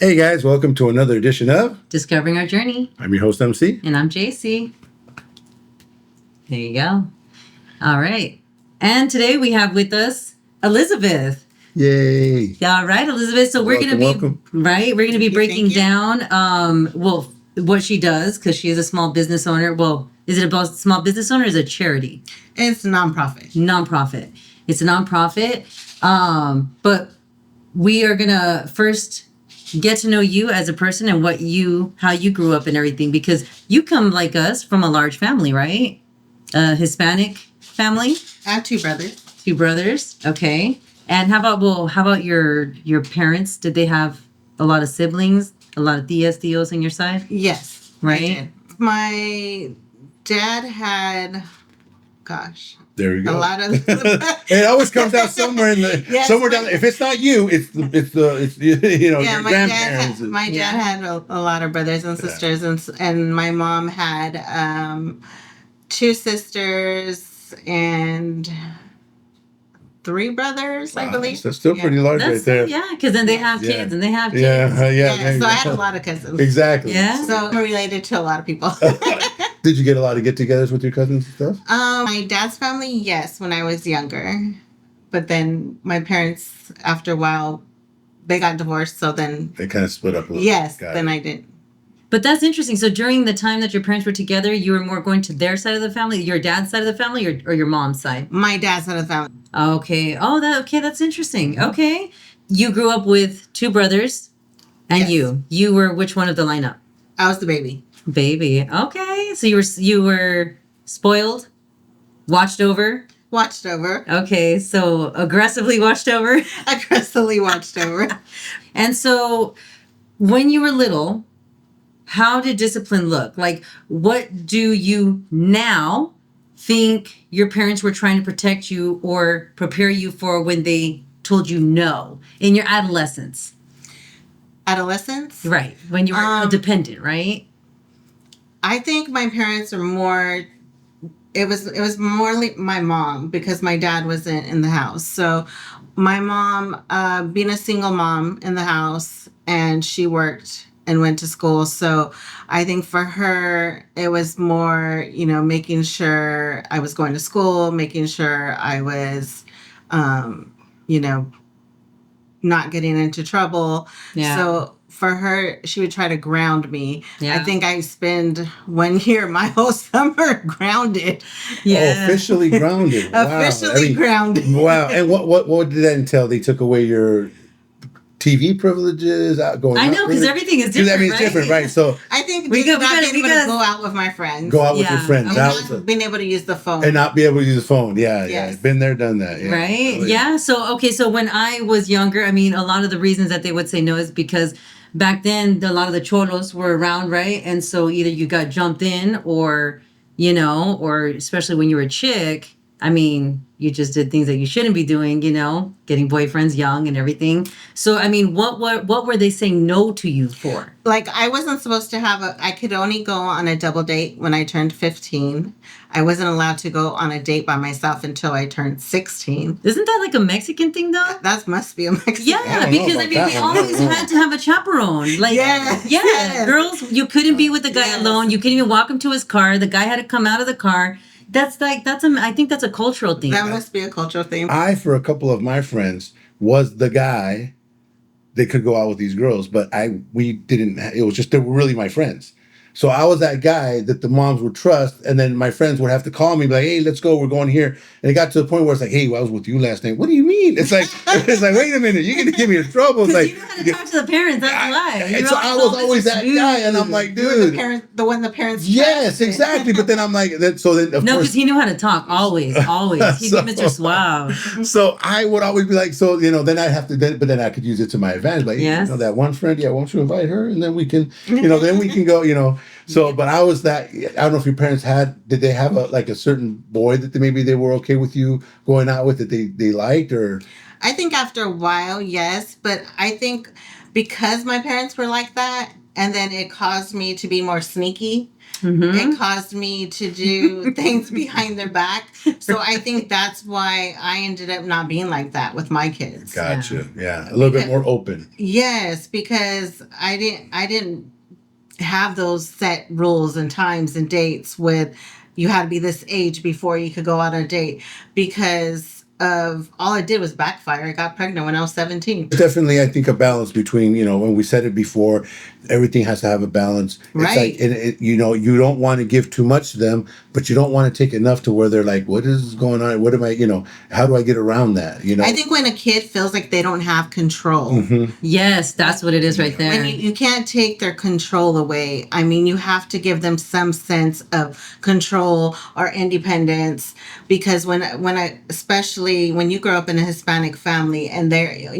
Hey guys, welcome to another edition of Discovering Our Journey. I'm your host MC. And I'm JC. There you go. All right. And today we have with us Elizabeth. Yay. All right, Elizabeth. So we're going to be right. We're going to be breaking down what she does, because she is a small business owner. Well, is it a small business owner or is it a charity? It's a nonprofit. It's a nonprofit. But we are going to first get to know you as a person and how you grew up and everything, because you come like us from a large family, right? A Hispanic family. I have two brothers. Two brothers. Okay. And how about your parents? Did they have a lot of siblings? A lot of tios on your side? Yes. Right. My dad had, there we go. A lot of. It always comes out somewhere in the somewhere down. If it's not you, it's your grandparents. My dad had a lot of brothers and sisters, and my mom had two sisters and three brothers, I believe. That's still pretty large right there. Yeah, because then they have kids and they have kids. Yeah. So I had a lot of cousins. Exactly. Yeah. So I'm related to a lot of people. Did you get a lot of get-togethers with your cousins and stuff? My dad's family, yes, when I was younger. But then my parents, after a while, they got divorced. So then they kind of split up a little. Yes, then I did. But that's interesting. So during the time that your parents were together, you were more going to their side of the family, your dad's side of the family, or your mom's side? My dad's side of the family. Okay. Oh, that's interesting. Okay. You grew up with two brothers, and yes. you were which one of the lineup? I was the baby. Baby. Okay. So you were spoiled, watched over. Watched over. Okay. So aggressively watched over. Aggressively watched over. And so when you were little, how did discipline look? Like, what do you now think your parents were trying to protect you or prepare you for when they told you no in your adolescence? Adolescence? Right. When you were dependent, right? I think my parents are more, it was more like my mom, because my dad wasn't in the house. So my mom, being a single mom in the house, and she worked and went to school. So I think for her, it was more, making sure I was going to school, making sure I was, not getting into trouble. Yeah. So for her, she would try to ground me. Yeah. I think I spent 1 year, my whole summer grounded. Yeah. Oh, officially grounded. Wow. Officially grounded. Wow. And what did that entail? They took away your TV privileges, going. I know, because everything is different. I mean, it's different, right? So I think we got to be able to go out with my friends. Go out with your friends. Not being able to use the phone. And not be able to use the phone. Yeah. Been there, done that. Yeah. Right? Yeah. So, okay. So when I was younger, I mean, a lot of the reasons that they would say no is because back then, a lot of the cholos were around, right? And so either you got jumped in or especially when you were a chick, I mean, you just did things that you shouldn't be doing, getting boyfriends young and everything. So, I mean, what were they saying no to you for? Like, I wasn't supposed to I could only go on a double date when I turned 15. I wasn't allowed to go on a date by myself until I turned 16. Isn't that like a Mexican thing, though? That must be a Mexican thing. Yeah, because, we always had to have a chaperopone. Like, yeah. Girls, you couldn't be with the guy alone. You couldn't even walk him to his car. The guy had to come out of the car. I think that's a cultural thing. That must be a cultural thing. For a couple of my friends, was the guy that could go out with these girls, but we didn't. It was just, they were really my friends. So I was that guy that the moms would trust, and then my friends would have to call me, be like, "Hey, let's go. We're going here." And it got to the point where it's like, "Hey, I was with you last night." What do you mean? It's like, wait a minute, you're gonna get me in trouble. It's like, you know how to talk to the parents. That's why. So I was always that guy, and I'm like, dude, the one the parents. Yes, exactly. But then I'm like, of course, because he knew how to talk. Always. He'd be Mr. Suave. So I would always be like, then I'd have to, but then I could use it to my advantage. Like, that one friend, won't you invite her, and then we can, then we can go, So, but I was that. I don't know if your parents did they have a certain boy that maybe they were okay with you going out with, that they liked, or? I think after a while, yes, but I think because my parents were like that, and then it caused me to be more sneaky. Mm-hmm. It caused me to do things behind their back. So I think that's why I ended up not being like that with my kids. Gotcha. Yeah. A little bit more open. Yes, because I didn't have those set rules and times and dates with you had to be this age before you could go out on a date, because of all I did was backfire. I got pregnant when I was 17. Definitely, I think a balance between, when we said it before, everything has to have a balance. It's Right. like, you don't want to give too much to them, but you don't want to take enough to where they're like, what is going on? What am I, how do I get around that? I think when a kid feels like they don't have control, Yes, that's what it is right there. when you can't take their control away. I mean, you have to give them some sense of control or independence, because especially when you grow up in a Hispanic family and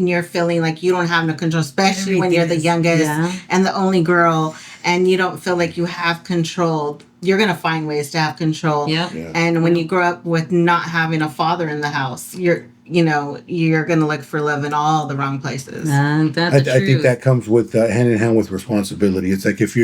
you're feeling like you don't have no control, especially when you're the youngest and the only girl, and you don't feel like you have control, you're going to find ways to have control. Yep. Yeah. And when you grow up with not having a father in the house, you're going to look for love in all the wrong places. That's the I think truth. that comes with hand in hand with responsibility. It's like if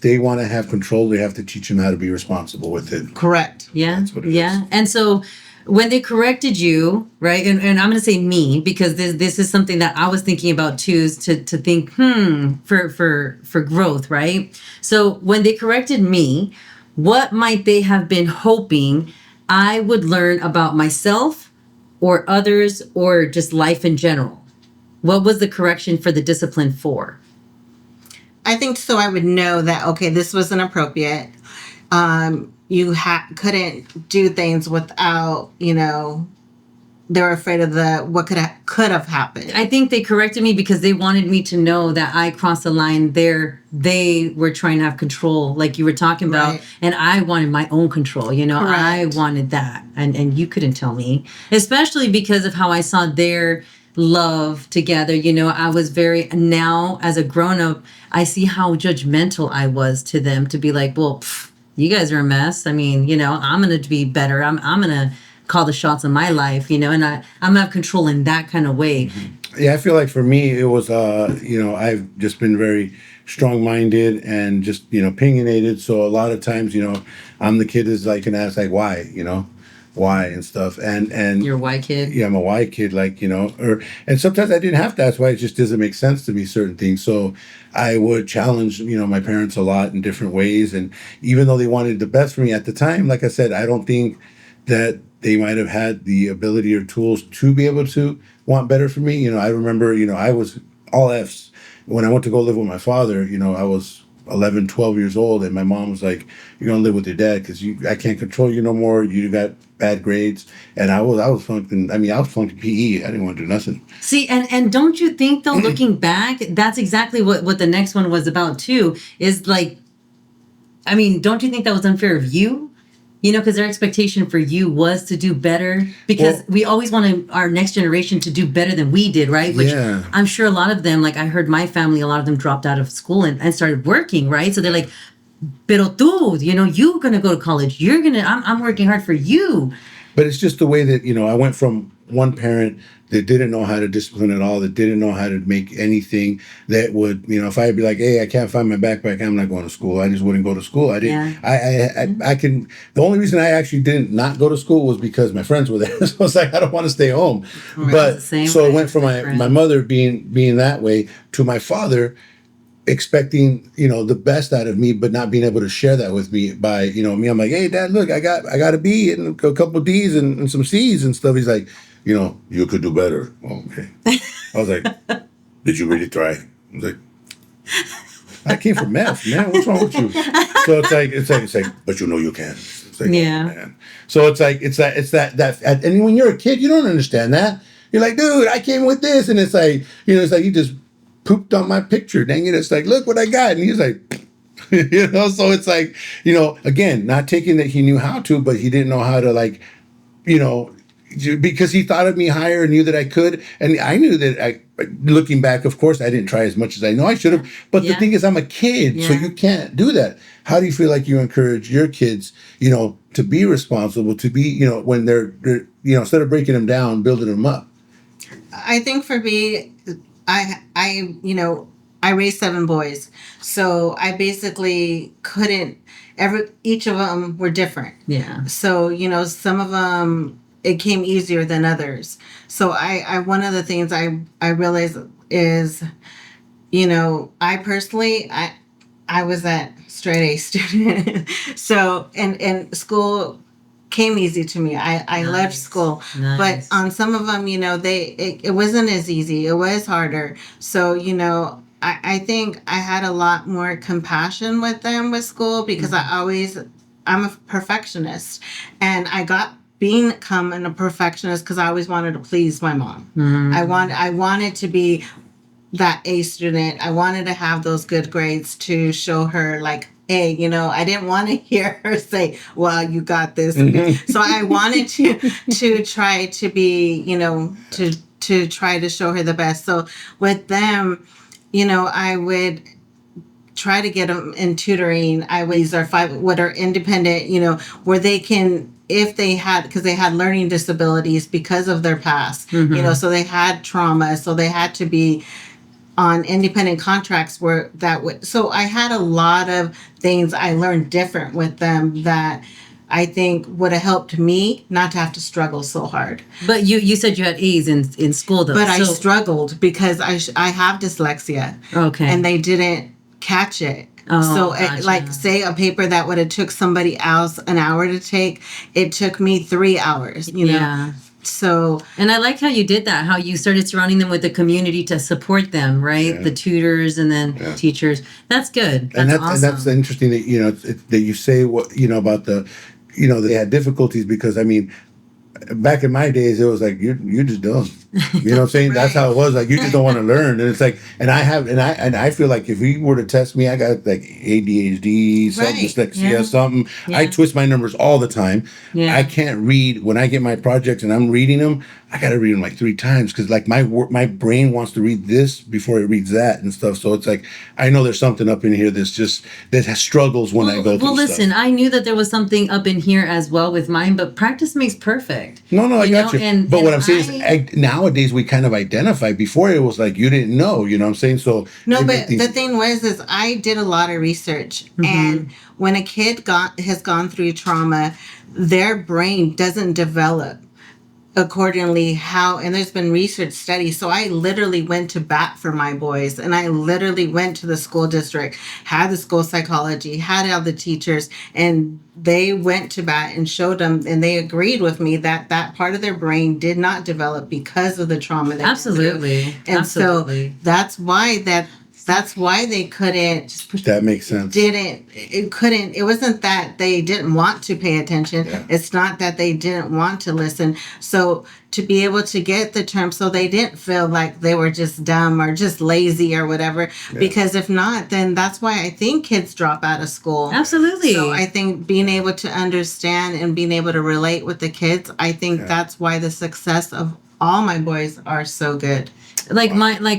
they want to have control, they have to teach them how to be responsible with it. Correct. Yeah. That's what it yeah. is. And so when they corrected you, right? And I'm going to say me, because this is something that I was thinking about too, is to think, for growth, right? So when they corrected me, what might they have been hoping I would learn about myself or others or just life in general? What was the correction for the discipline for? I think so. I would know that, okay, this was inappropriate. You couldn't do things without, they were afraid of what could have happened. I think they corrected me because they wanted me to know that I crossed the line there. They were trying to have control, like you were talking about, Right. and I wanted my own control. I Correct. wanted that, and you couldn't tell me, especially because of how I saw their love together. I was now as a grown up, I see how judgmental I was to them, to be like, well, you guys are a mess. I mean, I'm gonna be better. I'm gonna call the shots in my life, and I'm gonna have control in that kind of way. Yeah, I feel like for me, it was, I've just been very strong-minded and just, opinionated. So a lot of times, I'm the kid that's like, can ask like, why and stuff. And You're a white kid. yeah, I'm a white kid, like, and sometimes I didn't have to ask why. It just doesn't make sense to me, certain things. So I would challenge, my parents a lot in different ways. And even though they wanted the best for me at the time, like I said, I don't think that they might have had the ability or tools to be able to want better for me. I remember, I was all F's. When I went to go live with my father, I was 11, 12 years old, and my mom was like, you're going to live with your dad because I can't control you no more. You got bad grades. And I was flunking, I was flunking PE. I didn't want to do nothing. See, and don't you think, though, looking back, that's exactly what the next one was about too, is like, don't you think that was unfair of you? Because their expectation for you was to do better, because we always wanted our next generation to do better than we did, right? Which Yeah. I'm sure a lot of them, like I heard my family, a lot of them dropped out of school and started working, right? So they're like, pero tú, you're going to go to college. I'm working hard for you. But it's just the way that, I went from one parent that didn't know how to discipline at all, that didn't know how to make anything, that would, if I'd be like, hey, I can't find my backpack, I'm not going to school. I just wouldn't go to school. I didn't, the only reason I actually didn't not go to school was because my friends were there. So it's like, I don't want to stay home. Right. But Same so it way. went from my mother being that way to my father expecting, the best out of me, but not being able to share that with me by, me. I'm like, hey, Dad, look, I got a B and a couple D's and some C's and stuff. He's like, you could do better. Oh, okay. I was like, did you really try? I was like, I came from math, man. What's wrong with you? So it's like, but you can. It's like, Yeah. oh, man. So it's that, and when you're a kid, you don't understand that. You're like, dude, I came with this, and it's like, you just pooped on my picture. Dang it! It's like, look what I got, and he's like, So it's like, again, not taking that he knew how to, but he didn't know how to, like, because he thought of me higher and knew that I could, and I knew that looking back, of course, I didn't try as much as I know I should have. But the thing is, I'm a kid, so you can't do that. How do you feel like you encourage your kids, to be responsible, to be, when they're instead of breaking them down, building them up? I think for me, I I raised 7 boys. So I basically couldn't each of them were different. Yeah. So, some of them, it came easier than others. So one of the things I realized is, I personally, I was that straight A student. So, and school came easy to me. I loved Nice. school. Nice. But on some of them, it wasn't as easy. It was harder. So, I think I had a lot more compassion with them with school because I'm a perfectionist, and I got becoming a perfectionist because I always wanted to please my mom. I wanted to be that A student. I wanted to have those good grades to show her, like, hey, I didn't want to hear her say, well, you got this. So I wanted to try to be, to try to show her the best. So with them, I would try to get them in tutoring. I would use our 5 what are independent, where they can, if they had, because they had learning disabilities because of their past, so they had trauma, so they had to be on independent contracts where that would, so I had a lot of things I learned different with them that I think would have helped me not to have to struggle so hard. But you said you had A's in school though. But I struggled because I have dyslexia. Okay. And they didn't catch it. Oh, so gotcha. like, say a paper that would have took somebody else an hour to take, it took me 3 hours, Yeah. So, and I like how you did that, how you started surrounding them with the community to support them, right? Yeah. The tutors and then teachers. That's good. That's awesome. And that's interesting that, that you say what, about the, they had difficulties because, I mean, back in my days, it was like, you're just dumb. You know what I'm saying? Right. That's how it was. Like, you just don't want to learn. And it's like, and I feel like if he were to test me, I got like ADHD, some Right. dyslexia, something. I twist my numbers all the time. Yeah. I can't read when I get my projects and I'm reading them. I got to read them like 3 times because like my brain wants to read this before it reads that and stuff. So it's like, I know there's something up in here that has struggles when I go through Well, listen, stuff. I knew that there was something up in here as well with mine, but practice makes perfect. No, I got you. But what I'm saying I- is, nowadays we kind of identify. Before it was like you didn't know. You know what I'm saying? So no, but the thing was, is I did a lot of research, and when a kid has gone through trauma, their brain doesn't develop accordingly and there's been research studies. So I literally went to bat for my boys, and I literally went to the school district, had the school psychology, had all the teachers, and they went to bat and showed them, and they agreed with me that part of their brain did not develop because of the trauma. Absolutely. And Absolutely. so that's why they couldn't. That makes sense. It wasn't that they didn't want to pay attention. Yeah. It's not that they didn't want to listen. So to be able to get the term, so they didn't feel like they were just dumb or just lazy or whatever. Yeah. Because if not, then that's why I think kids drop out of school. Absolutely. So I think being able to understand and being able to relate with the kids, I think that's why the success of all my boys are so good. Like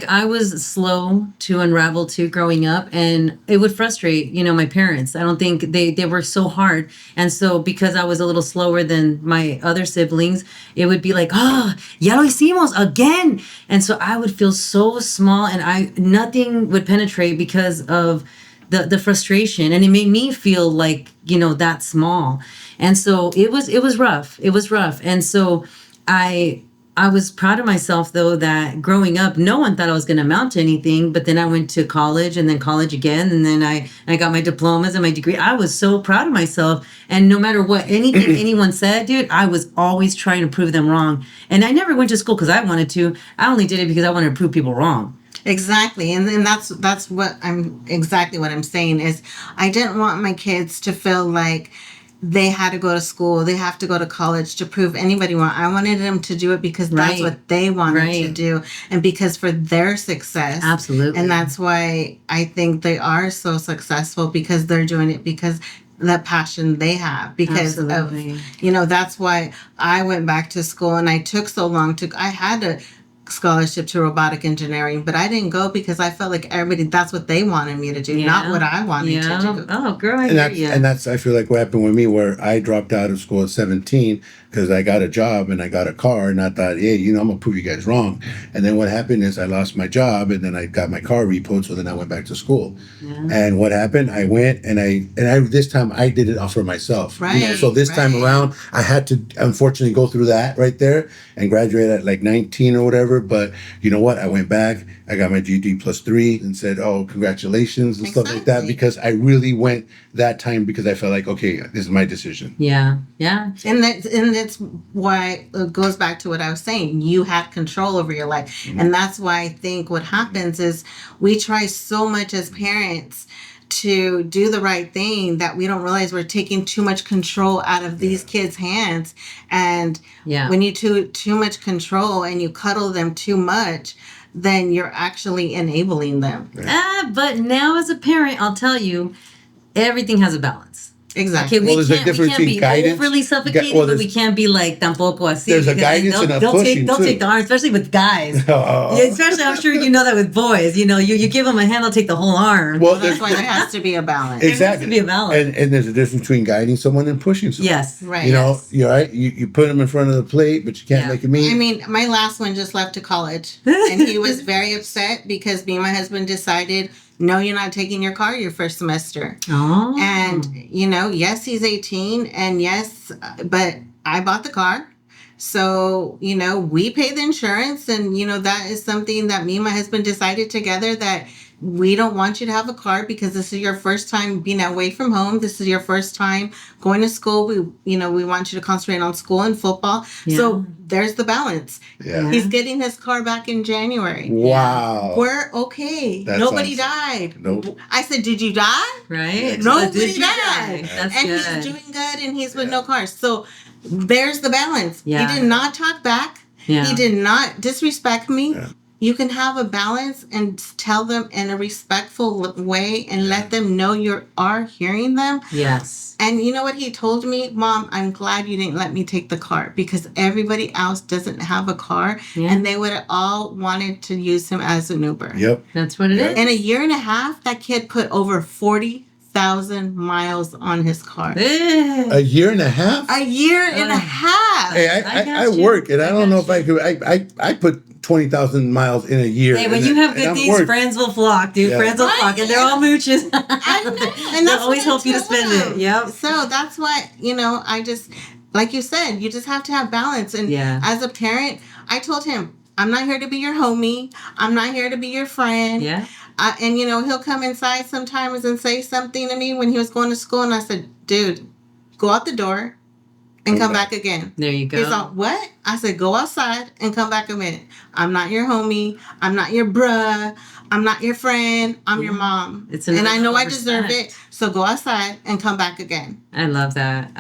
I was slow to unravel too growing up, and it would frustrate, my parents. I don't think they worked so hard. And so because I was a little slower than my other siblings, it would be like, ya lo hicimos again. And so I would feel so small, and nothing would penetrate because of the frustration, and it made me feel like, that small. And so it was rough. It was rough. And so I was proud of myself, though, that growing up, no one thought I was going to amount to anything. But then I went to college, and then college again. And then I got my diplomas and my degree. I was so proud of myself. And no matter what anything anyone said, dude, I was always trying to prove them wrong. And I never went to school because I wanted to. I only did it because I wanted to prove people wrong. Exactly. And then that's what I'm saying is I didn't want my kids to feel like they had to go to school, they have to go to college to prove anybody wrong. I wanted them to do it because that's what they wanted to do, and because for their success. Absolutely. And that's why I think they are so successful, because they're doing it because the passion they have, because Absolutely. of, that's why I went back to school, and I took so long I had to scholarship to robotic engineering, but I didn't go because I felt like everybody, that's what they wanted me to do, not what I wanted to do. Oh, girl, I And hear that's you. and that's I feel like what happened with me, where I dropped out of school at 17 because I got a job and I got a car, and I thought, hey, I'm gonna prove you guys wrong. And then what happened is I lost my job, and then I got my car repoed, so then I went back to school. Yeah. And what happened? I went and I this time I did it all for myself. Right, So this time right. around I had to unfortunately go through that right there and graduate at like 19 or whatever. But you know what? I went back, I got my GD +3 and said, oh, congratulations and stuff like that, Exactly. because I really went that time because I felt like, okay, this is my decision. Yeah. And that's why it goes back to what I was saying. You had control over your life. Mm-hmm. And that's why I think what happens is we try so much as parents to do the right thing that we don't realize we're taking too much control out of these kids' hands. And when you too much control and you cuddle them too much, then you're actually enabling them. But now as a parent, I'll tell you, everything has a balance. Exactly. Okay, Well, there's a difference we can't be between guidance. overly suffocating, Well, but we can't be like tampoco así. There's a because guidance and a they'll pushing, they'll too. take the arm, especially with guys. Oh. Yeah, especially, I'm sure you know that with boys. You give them a hand, they'll take the whole arm. Well, That's why there has to be a balance. exactly. be a balance. And there's a difference between guiding someone and pushing someone. Yes. Right. Yes. You're right. You put them in front of the plate, but you can't make them eat. I mean, my last one just left to college, and he was very upset because me and my husband decided, no, you're not taking your car your first semester. Oh. And, yes, he's 18, and yes, but I bought the car. So, we pay the insurance, and, that is something that me and my husband decided together, that we don't want you to have a car because this is your first time being away from home. This is your first time going to school. We want you to concentrate on school and football. Yeah. So there's the balance. Yeah. He's getting his car back in January. Wow. We're okay. That's Nobody awesome. died. Nope. I said, did you die? Right? Nobody Did you died. That's And good. he's doing good, and he's with no cars. So there's the balance. Yeah. He did not talk back. Yeah. He did not disrespect me. Yeah. You can have a balance and tell them in a respectful way and let them know you are hearing them. Yes. And you know what he told me? Mom, I'm glad you didn't let me take the car because everybody else doesn't have a car, and they would have all wanted to use him as an Uber. Yep. That's what it is. In a year and a half, that kid put over 40,000 miles on his car. A year and a half? A year and a half. Hey, I got I you. work, and I don't know if got I could. I put 20,000 miles in a year. Hey, when and you have and good I'm things, work. friends will flock, dude. Yeah. Friends will flock, and they're all mooches. I know. And They'll that's always what I help you to tell spend them. it. Yep. So that's what, I just, like you said, you just have to have balance. And as a parent, I told him, I'm not here to be your homie. I'm not here to be your friend. Yeah. And, he'll come inside sometimes and say something to me when he was going to school. And I said, dude, go out the door and come back again. There you go. He's like, what? I said, go outside and come back a minute. I'm not your homie. I'm not your bruh. I'm not your friend. I'm your mom. And I know I deserve it. So go outside and come back again. I love that.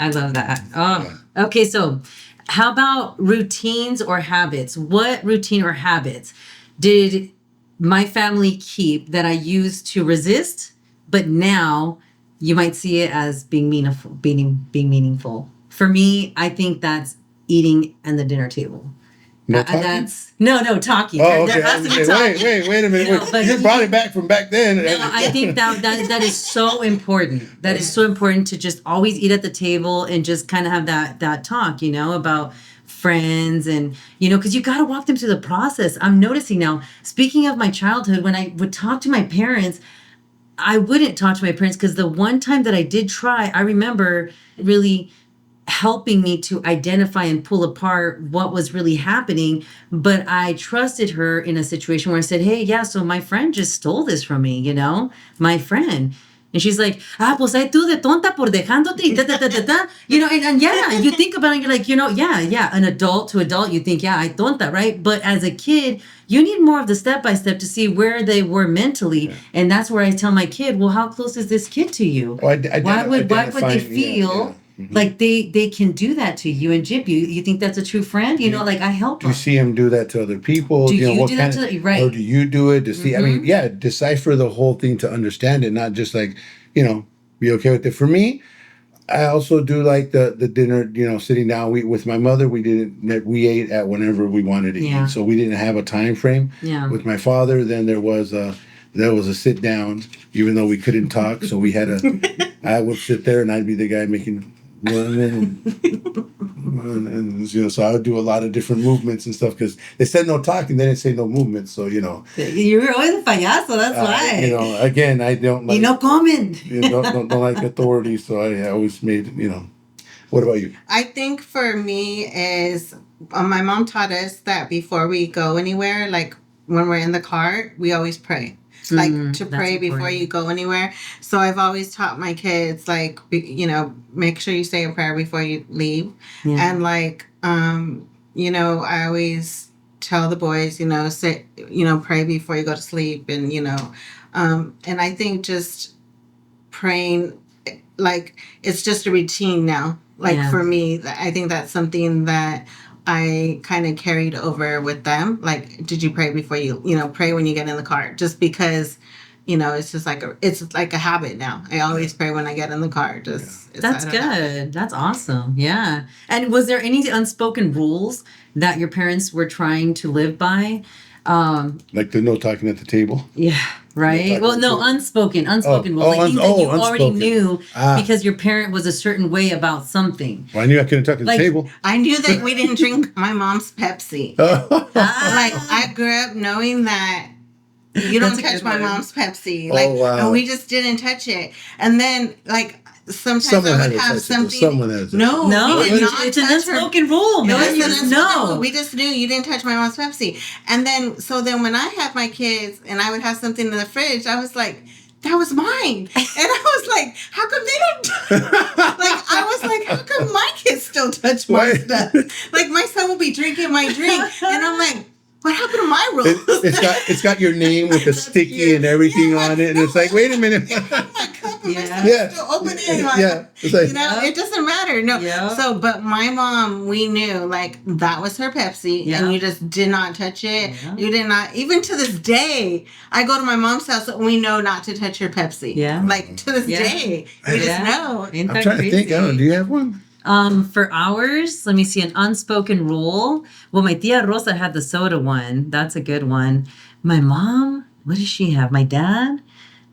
Oh, okay. So how about routines or habits? What routine or habits did my family keep that I used to resist, but now you might see it as being meaningful? For me, I think that's eating at the dinner table. No talking? No talking. Oh, There okay. has to be talking. Wait a minute. You know, but you brought it back from back then. No, I think that is so important. That is so important to just always eat at the table and just kind of have that talk, about friends and, because you got to walk them through the process. I'm noticing now, speaking of my childhood, when I would talk to my parents, I wouldn't talk to my parents because the one time that I did try, I remember really helping me to identify and pull apart what was really happening. But I trusted her in a situation where I said, hey, yeah, so my friend just stole this from me, my friend. And she's like, pues ay tú de tonta por dejándote y ta, ta, ta, ta, ta. And yeah, you think about it, you're like, yeah, an adult to adult, you think, yeah, ay tonta, right? But as a kid, you need more of the step-by-step to see where they were mentally. Yeah. And that's where I tell my kid, well, how close is this kid to you? Why would they feel like they can do that to you and jib you? You think that's a true friend? Like I help them. Do you see him do that to other people? Do you do that to them? Right. Or do you do it to see? I mean, decipher the whole thing to understand it, not just like, be okay with it. For me, I also do like the dinner, sitting down. We with my mother, we ate at whenever we wanted to Yeah. eat, so we didn't have a time frame. Yeah. With my father, then there was a sit down, even though we couldn't talk, so we had a. I would sit there and I'd be the guy making women, and so I would do a lot of different movements and stuff because they said no talking, they didn't say no movement, so You were always a payaso, that's why. Again, I don't like. Y no comen. Don't like authority, so I always made. What about you? I think for me is my mom taught us that before we go anywhere, like when we're in the car, we always pray. Like to pray before you go anywhere. So I've always taught my kids, like, make sure you say a prayer before you leave. Yeah. And like, I always tell the boys, say, pray before you go to sleep. And, and I think just praying, like, it's just a routine now. Like for me, I think that's something that I kind of carried over with them. Like, did you pray before you, pray when you get in the car? Just because, it's just like a habit now. I always pray when I get in the car. That's good. That's awesome. Yeah. And was there any unspoken rules that your parents were trying to live by? Like the no talking at the table? Yeah. Right. Well, no, unspoken rules. Like things that you already knew because your parent was a certain way about something. Well, I knew I couldn't talk at the table. I knew that we didn't drink my mom's Pepsi. Like I grew up knowing that you don't touch my mom's Pepsi. Like, and we just didn't touch it. And then like sometimes I would have something. Someone has it. No, it's an unspoken rule, man. You just know. We just knew you didn't touch my mom's Pepsi. And then when I had my kids and I would have something in the fridge, I was like, that was mine. And I was like, how come they don't? How come my kids still touch my stuff? Like my son will be drinking my drink, and I'm like, what happened to my rules? It's got your name with the sticky and everything on it, and it's like, wait a minute. Still open it. It's like, it doesn't matter. No. Yeah. So, but my mom, we knew like that was her Pepsi, and you just did not touch it. Yeah. You did not. Even to this day, I go to my mom's house and we know not to touch her Pepsi. Yeah. Like to this day, we just know. I'm trying to think. I don't know. Do you have one? For ours, let me see, an unspoken rule. Well, my tia Rosa had the soda one. That's a good one. My mom, what does she have? My dad,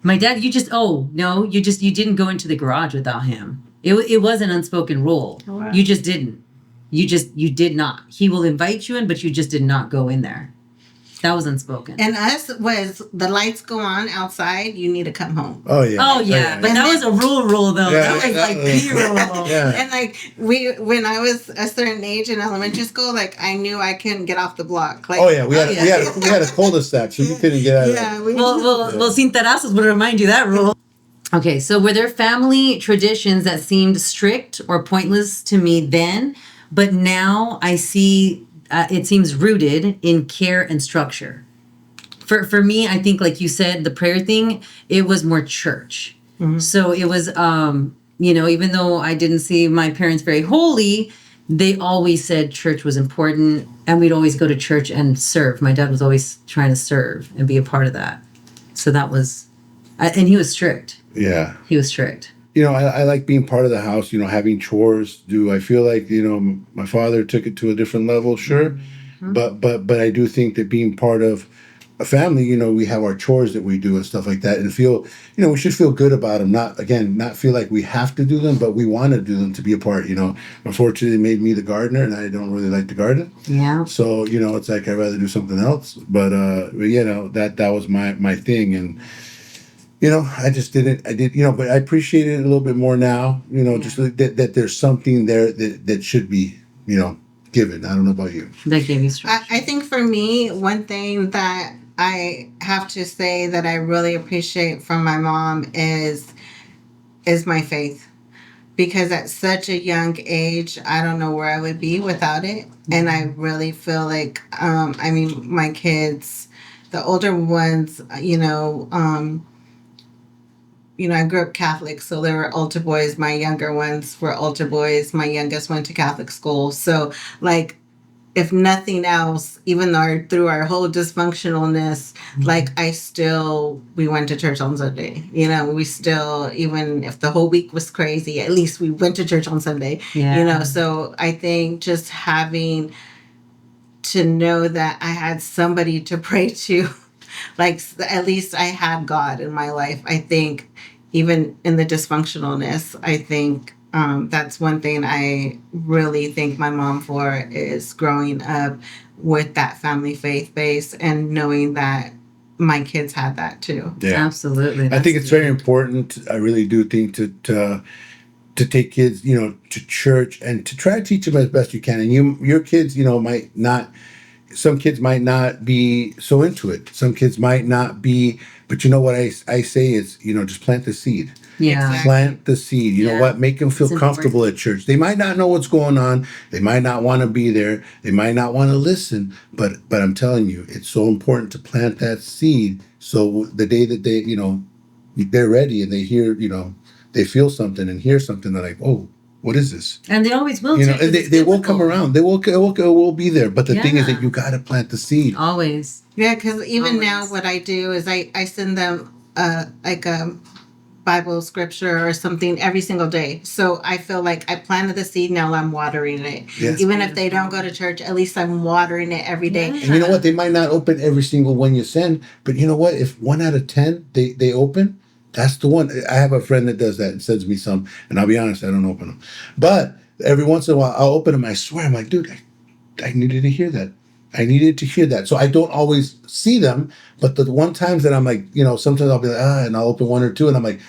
you didn't go into the garage without him. It was an unspoken rule. Oh, wow. You just didn't. You did not. He will invite you in, but you just did not go in there. That was unspoken. And us was the lights go on outside, you need to come home. Oh yeah. But that was a rule though. Yeah, that was like the rule. Yeah. And like when I was a certain age in elementary school, like I knew I couldn't get off the block. Like, we had a cul-de-sac, so you couldn't get out of it. Well, Cintarazos would remind you that rule. Okay, so were there family traditions that seemed strict or pointless to me then, but now I see it seems rooted in care and structure? For me, I think, like you said, the prayer thing, it was more church. Mm-hmm. So it was, even though I didn't see my parents very holy, they always said church was important, and we'd always go to church and serve. My dad was always trying to serve and be a part of that. So that was, and he was strict. Yeah. He was strict. I like being part of the house, having chores. I feel like, my father took it to a different level, sure. Mm-hmm. But I do think that being part of a family, we have our chores that we do and stuff like that, and feel, we should feel good about them. Not feel like we have to do them, but we want to do them to be a part, Unfortunately, they made me the gardener, and I don't really like to garden. Yeah. So, it's like I'd rather do something else. But that was my thing. And, I just didn't, but I appreciate it a little bit more now, just that there's something there that should be, given. I don't know about you. That gave you structure. I think for me, one thing that I have to say that I really appreciate from my mom is my faith. Because at such a young age, I don't know where I would be without it. And I really feel like, my kids, the older ones, I grew up Catholic, so there were altar boys. My younger ones were altar boys. My youngest went to Catholic school. So, like, if nothing else, even though through our whole dysfunctionalness, like we went to church on Sunday. We still, even if the whole week was crazy, at least we went to church on Sunday. Yeah. So I think just having to know that I had somebody to pray to, like at least I had God in my life. I think even in the dysfunctionalness, I think that's one thing I really thank my mom for, is growing up with that family faith base and knowing that my kids had that too. Yeah, absolutely. I think it's very important. I really do think to take kids, to church and to try to teach them as best you can. And your kids, might not. Some kids might not be so into it. Some kids might not be. But you know what I say is, just plant the seed. Yeah. Exactly. Plant the seed. You know what? Make them feel It's comfortable at church. They might not know what's going on. They might not want to be there. They might not want to listen. But I'm telling you, it's so important to plant that seed. So the day that they're ready and they hear, they feel something and hear something, they're like, oh, what is this? And they always will. And they will come around. They will be there. But the thing is that you got to plant the seed. Always. Yeah, because even Always. now what I do is I send them like a Bible scripture or something every single day. So I feel like I planted the seed, now I'm watering it. Yes. Even if they don't go to church, at least I'm watering it every day. Yeah. And you know what? They might not open every single one you send, but you know what? If 1 out of 10 they open, that's the one. I have a friend that does that and sends me some, and I'll be honest, I don't open them. But every once in a while, I'll open them. I swear, I'm like, dude, I needed to hear that. I needed to hear that. So I don't always see them, but the one times that I'm like, sometimes I'll be like, and I'll open 1 or 2, and I'm like,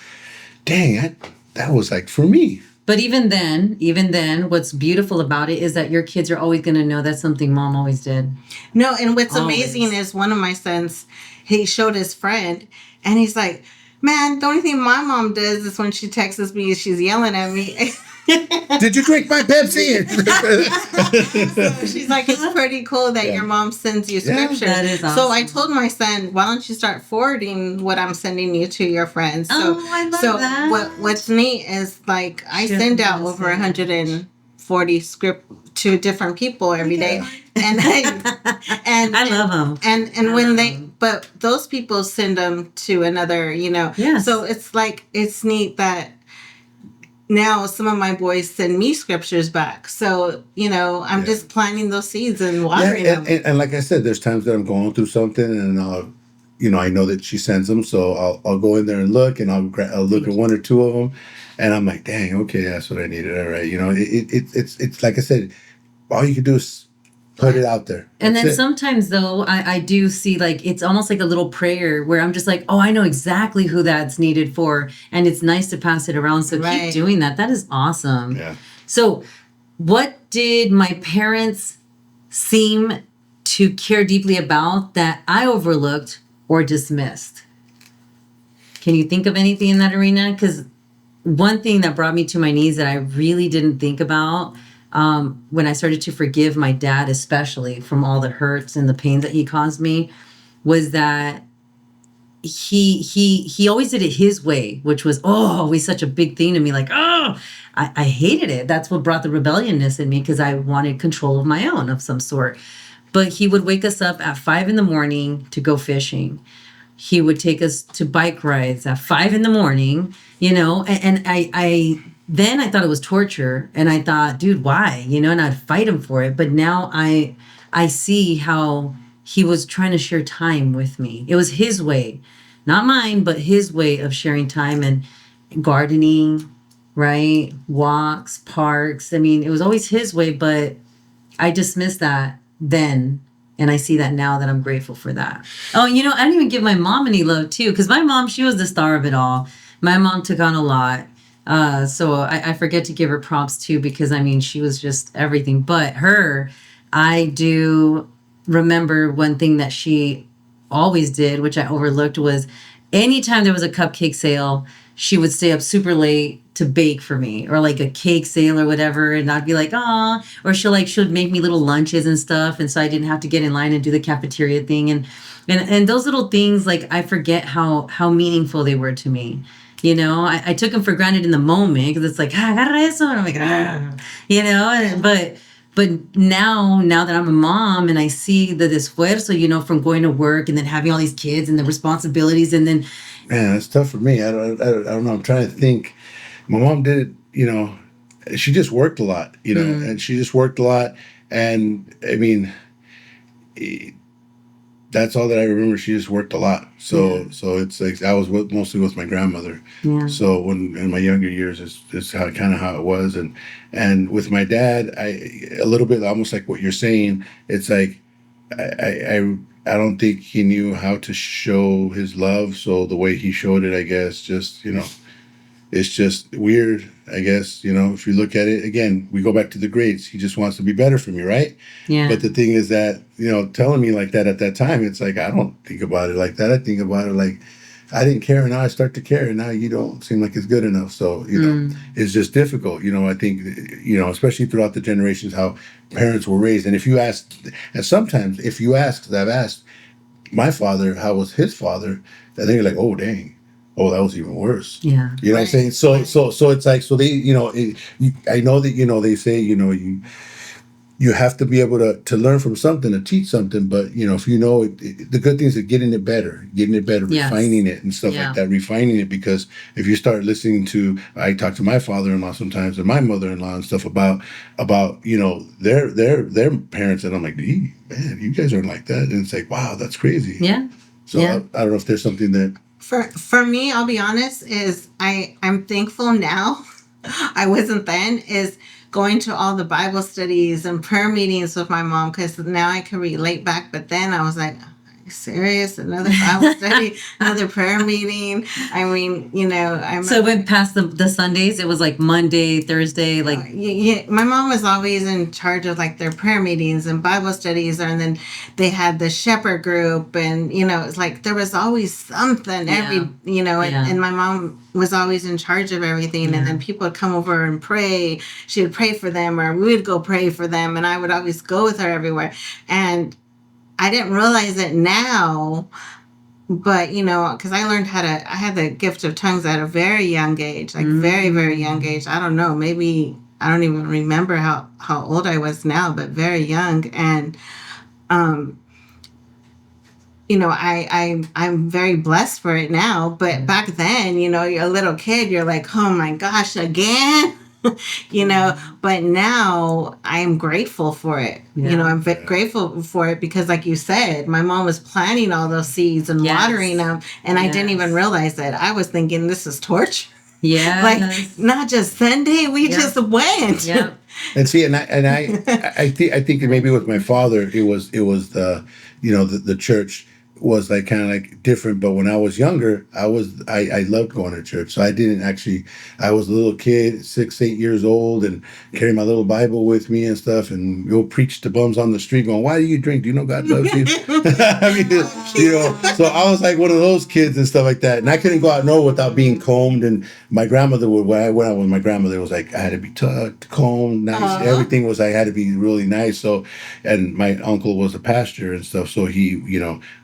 dang, that was like for me. But even then, what's beautiful about it is that your kids are always going to know that's something mom always did. No, and what's Always. amazing is one of my sons, he showed his friend, and he's like, man, the only thing my mom does is when she texts me, she's yelling at me. Did you drink my Pepsi? So she's like, it's pretty cool that your mom sends you scripture. that is So I awesome. told my son, why don't you start forwarding what I'm sending you to your friends? I love that. What's neat is like I Share send the out over message. 140 script to different people every day. And I love them. and when but those people send them to another, Yes. So it's like, it's neat that now some of my boys send me scriptures back. So, I'm just planting those seeds and watering them. And like I said, there's times that I'm going through something and I'll, I know that she sends them. So I'll go in there and look, and I'll look at 1 or 2 of them, and I'm like, dang, okay, that's what I needed. All right. It's like I said, all you can do is put it out there. And That's then it. sometimes though, I do see like, it's almost like a little prayer where I'm just like, oh, I know exactly who that's needed for. And it's nice to pass it around. So Right. keep doing that. That is awesome. Yeah. So what did my parents seem to care deeply about that I overlooked or dismissed? Can you think of anything in that arena? Because one thing that brought me to my knees that I really didn't think about when I started to forgive my dad, especially from all the hurts and the pain that he caused me, was that he always did it his way, which was always such a big thing to me. Like, I hated it. That's what brought the rebelliousness in me, because I wanted control of my own of some sort. But he would wake us up at 5 a.m. to go fishing. He would take us to bike rides at 5 a.m, and I then I thought it was torture, and I thought, dude, why? And I'd fight him for it. But now I see how he was trying to share time with me. It was his way, not mine, but his way of sharing time, and gardening, right? Walks, parks. I mean, it was always his way, but I dismissed that then. And I see that now, that I'm grateful for that. Oh, I didn't even give my mom any love too, because my mom, she was the star of it all. My mom took on a lot. So I forget to give her props too, because she was just everything. But her, I do remember one thing that she always did, which I overlooked, was anytime there was a cupcake sale, she would stay up super late to bake for me, or like a cake sale or whatever. And I'd be like, ah, or she'll make me little lunches and stuff. And so I didn't have to get in line and do the cafeteria thing. And those little things, like, I forget how meaningful they were to me. I took them for granted in the moment, because it's like, agarra eso. And I'm like, but But now that I'm a mom and I see the esfuerzo, from going to work and then having all these kids and the responsibilities, and then Man, it's tough for me. I don't know. I'm trying to think. My mom did, she just worked a lot, and she just worked a lot. And I mean, eh, that's all that I remember. She just worked a lot. So it's like I was mostly with my grandmother. yeah, So when in my younger years is how kind of how it was, and with my dad, a little bit almost like what you're saying. It's like I don't think he knew how to show his love. So the way he showed it, I guess, just it's just weird. I guess if you look at it again, we go back to the grades. He just wants to be better for me, right? yeah, But the thing is that telling me like that at that time, it's like I don't think about it like that. I think about it like I didn't care, and now I start to care, and now you don't seem like it's good enough. So it's just difficult. I think especially throughout the generations how parents were raised, and if you ask, and sometimes if you ask, I've asked my father how was his father, and they're like, oh dang, oh that was even worse. yeah, You know what I'm saying? So it's like so they I know that they say you have to be able to learn from something, to teach something. But if the good things are getting it better, yes, refining it and stuff yeah, like that, refining it. Because if you start listening to, I talk to my father-in-law sometimes and my mother-in-law and stuff about their parents, and I'm like, man, you guys aren't like that, and it's like, wow, that's crazy. yeah, So yeah, I don't know if there's something that For me, I'll be honest, is I'm thankful now. I wasn't then, is going to all the Bible studies and prayer meetings with my mom, because now I can relate back. But then I was like, are you serious? Another Bible study, another prayer meeting. I mean, I So it went past the Sundays. It was like Monday, Thursday, like yeah, my mom was always in charge of like their prayer meetings and Bible studies, and then they had the shepherd group, and it's like there was always something every and my mom was always in charge of everything, and then people would come over and pray. She would pray for them, or we would go pray for them, and I would always go with her everywhere. And I didn't realize it now, but because I had the gift of tongues at a very young age, like very, very young age. I don't know, maybe I don't even remember how old I was now, but very young. And I'm very blessed for it now. But back then, you're a little kid, you're like, oh my gosh, again. But now I'm grateful for it. I'm grateful for it because, like you said, my mom was planting all those seeds and watering them, and I didn't even realize that. I was thinking this is torture. yeah, Like not just Sunday, we just went. yeah, and see, I think maybe with my father, it was the the church was like kind of like different. But when I was younger, I loved going to church. So I didn't actually. I was a little kid, 6, 8 years old, and carrying my little Bible with me and stuff, and go preach to bums on the street, going, "Why do you drink? Do you know God loves you?" I mean, So I was like one of those kids and stuff like that, and I couldn't go out nowhere without being combed. And my grandmother would when I went out with my grandmother, it was like I had to be tucked, combed, nice. Everything was I had to be really nice. So, and my uncle was a pastor and stuff, so he,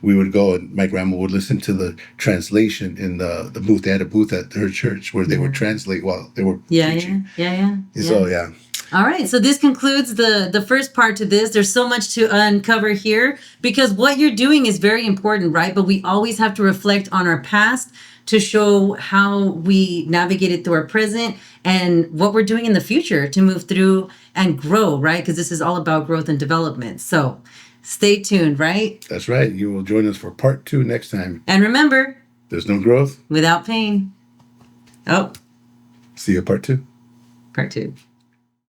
we would go, and my grandma would listen to the translation in the booth. They had a booth at her church where they would translate while they were preaching. Yeah. So yeah. All right, so this concludes the first part to this. There's so much to uncover here because what you're doing is very important, right? But we always have to reflect on our past to show how we navigated through our present and what we're doing in the future to move through and grow, right? Because this is all about growth and development. So stay tuned, right? That's right. You will join us for part 2 next time. And remember, There's no growth without pain. Oh, See you at part 2. part 2.